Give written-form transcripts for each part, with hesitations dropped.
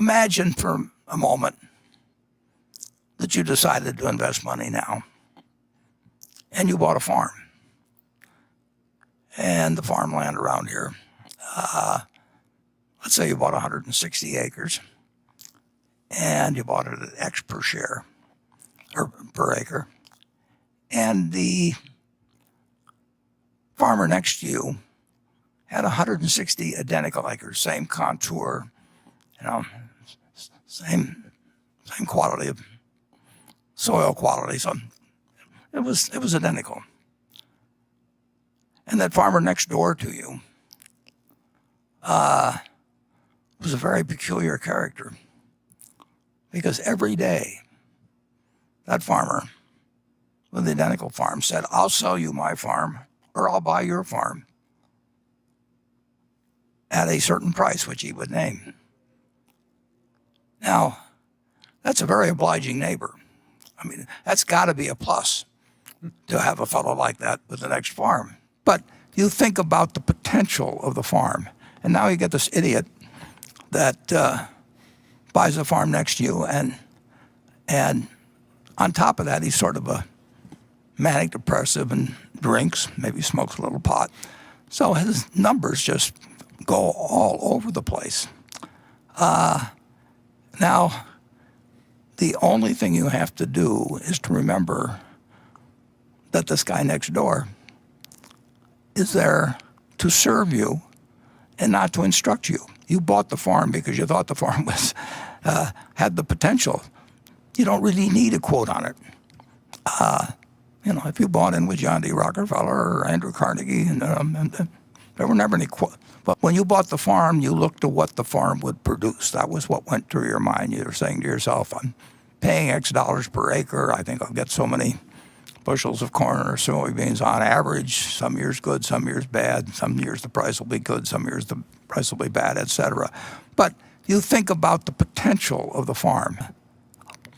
Imagine for a moment that you decided to invest money now and you bought a farm. And the farmland around here, let's say you bought 160 acres and you bought it at X per share or per acre. And the farmer next to you had 160 identical acres, same contour, same quality of soil quality. So it was identical. And that farmer next door to you was a very peculiar character, because every day that farmer with the identical farm said, "I'll sell you my farm, or I'll buy your farm at a certain price," which he would name. Now, that's a very obliging neighbor. I mean, that's got to be a plus to have a fellow like that with the next farm. But you think about the potential of the farm, and now you get this idiot that buys a farm next to you, and on top of that, he's sort of a manic depressive and drinks, maybe smokes a little pot. So his numbers just go all over the place. Now, the only thing you have to do is to remember that this guy next door is there to serve you and not to instruct you. You bought the farm because you thought the farm was had the potential. You don't really need a quote on it. If you bought in with John D. Rockefeller or Andrew Carnegie, and there were never any quote. But when you bought the farm, you looked at what the farm would produce. That was what went through your mind. You were saying to yourself, "I'm paying X dollars per acre. I think I'll get so many bushels of corn or soybeans on average. Some years good, some years bad. Some years the price will be good, some years the price will be bad, etc." But you think about the potential of the farm.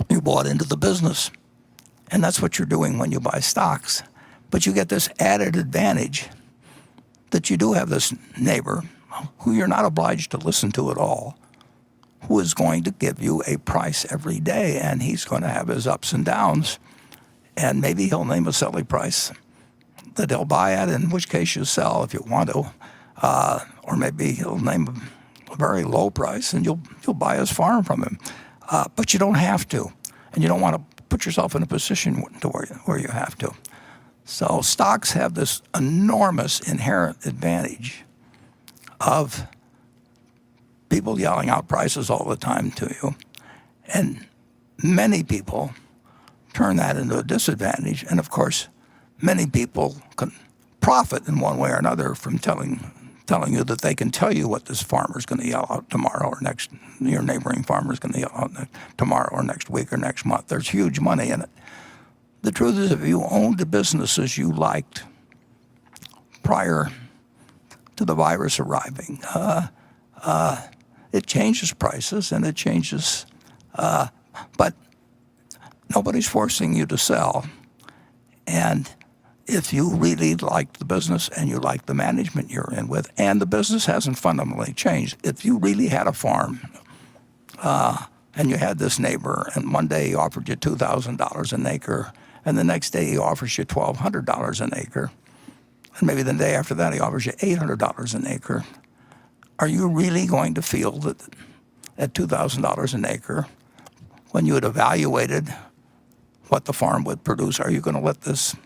You bought into the business. And that's what you're doing when you buy stocks. But you get this added advantage that you do have this neighbor who you're not obliged to listen to at all, who is going to give you a price every day, and he's going to have his ups and downs. And maybe he'll name a silly price that he'll buy at, in which case you sell if you want to. Or maybe he'll name a very low price and you'll buy his farm from him. But you don't have to. And you don't want to put yourself in a position to where you have to. So stocks have this enormous inherent advantage of people yelling out prices all the time to you. And many people turn that into a disadvantage. And of course, many people can profit in one way or another from telling you that they can tell you what this farmer's going to yell out tomorrow or next, your neighboring farmer's going to yell out tomorrow or next week or next month. There's huge money in it. The truth is, if you owned the businesses you liked prior to the virus arriving, it changes prices and it changes, but nobody's forcing you to sell. And if you really like the business and you like the management you're in with, and the business hasn't fundamentally changed, if you really had a farm and you had this neighbor, and one day he offered you $2,000 an acre, and the next day he offers you $1,200 an acre, and maybe the day after that he offers you $800 an acre, are you really going to feel that at $2,000 an acre, when you had evaluated what the farm would produce, are you going to let this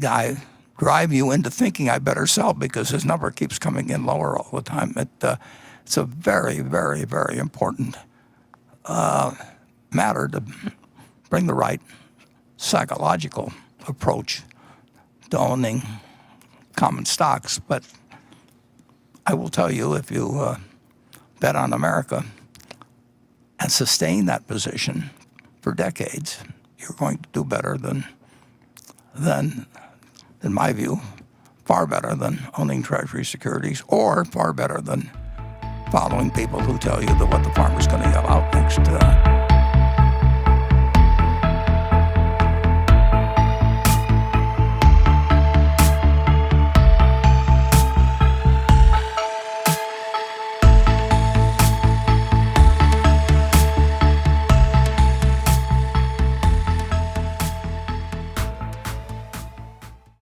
guy drive you into thinking I better sell because his number keeps coming in lower all the time? It's a very, very, very important matter to bring the right psychological approach to owning common stocks. But I will tell you, if you bet on America and sustain that position for decades, you're going to do better than, in my view, far better than owning Treasury securities, or far better than following people who tell you that what the farmer's going to yell out next